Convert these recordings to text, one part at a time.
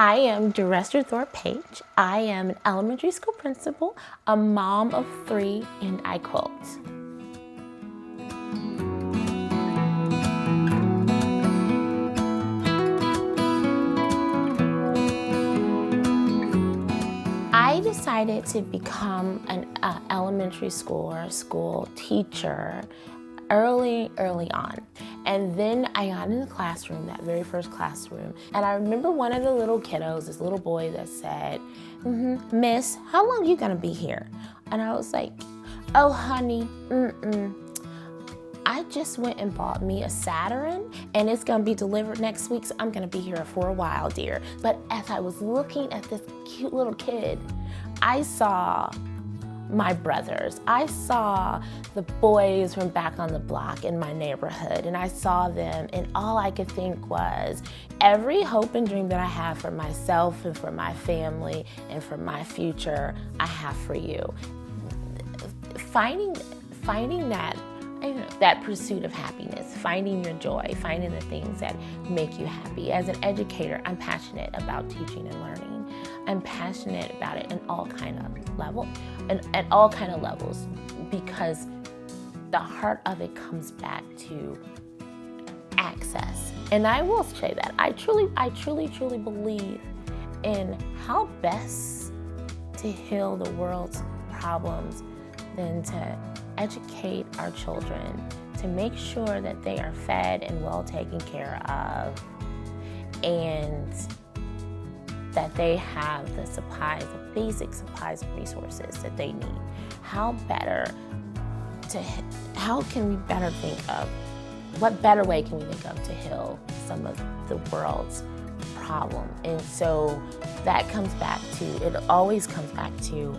I am Jeresther Thorpe-Page. I am an elementary school principal, a mom of 3, and I quilt. I decided to become an elementary school or school teacher early on. And then I got in the classroom, that very first classroom, and I remember one of the little kiddos, this little boy that said, Miss, how long you gonna be here? And I was like, oh honey, I just went and bought me a Saturn and it's gonna be delivered next week, so I'm gonna be here for a while, dear. But as I was looking at this cute little kid, I saw my brothers. I saw the boys from back on the block in my neighborhood, and I saw them, and all I could think was, every hope and dream that I have for myself and for my family and for my future, I have for you. Finding that pursuit of happiness, finding your joy, finding the things that make you happy. As an educator, I'm passionate about teaching and learning. I'm passionate about it in all kind of levels, because the heart of it comes back to access. And I will say that I truly believe in how best to heal the world's problems than to educate our children, to make sure that they are fed and well taken care of, and that they have the supplies, the basic supplies and resources that they need. How can we better think of, what better way can we think of to heal some of the world's problem? And so that comes back to, it always comes back to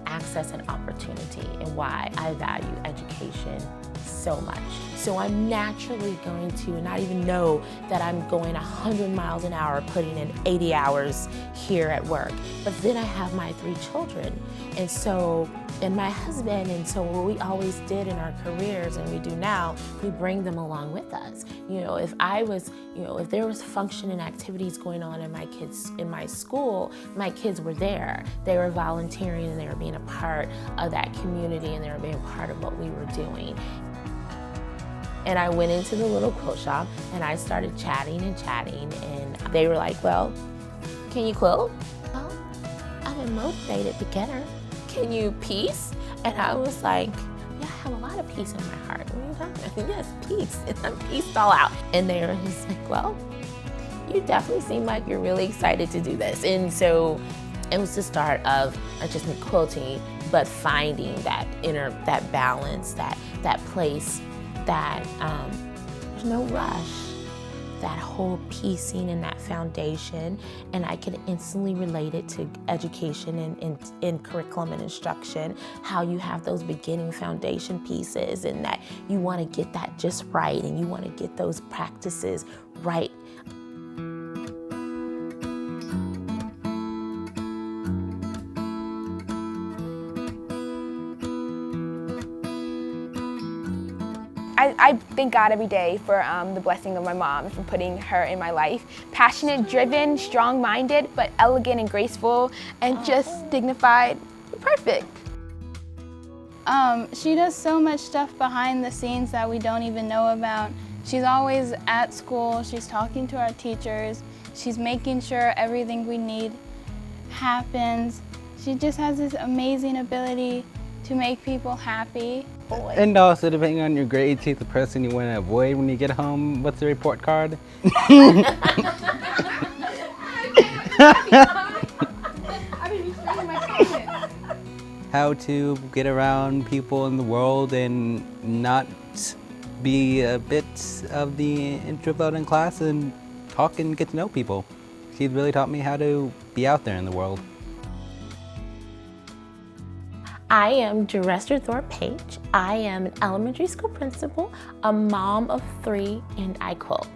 access and opportunity, and why I value education so much. So I'm naturally going to not even know that I'm going 100 miles an hour, putting in 80 hours here at work. But then I have my 3 children, and my husband, and so what we always did in our careers, and we do now, we bring them along with us. If there was function and activities going on in my school, my kids were there. They were volunteering, and they were being a part of that community, and they were being a part of what we were doing. And I went into the little quilt shop, and I started chatting, and they were like, well, can you quilt? Well, I'm a motivated beginner. Can you piece? And I was like, yeah, I have a lot of peace in my heart. What are you talking about? Yes, peace, and I'm pieced all out. And they were just like, well, you definitely seem like you're really excited to do this. And so it was the start of not just me quilting, but finding that that balance, that place, that there's no rush, that whole piecing and that foundation. And I could instantly relate it to education and in curriculum and instruction, how you have those beginning foundation pieces, and that you want to get that just right, and you want to get those practices right. I thank God every day for the blessing of my mom, for putting her in my life. Passionate, driven, strong-minded, but elegant and graceful, and just dignified, perfect. She does so much stuff behind the scenes that we don't even know about. She's always at school, she's talking to our teachers, she's making sure everything we need happens. She just has this amazing ability to make people happy. And also, depending on your grades, she's the person you want to avoid when you get home. What's the report card? How to get around people in the world and not be a bit of the introvert in class and talk and get to know people. She's really taught me how to be out there in the world. I am Jeresther Thorpe-Page. I am an elementary school principal, a mom of 3, and I quilt.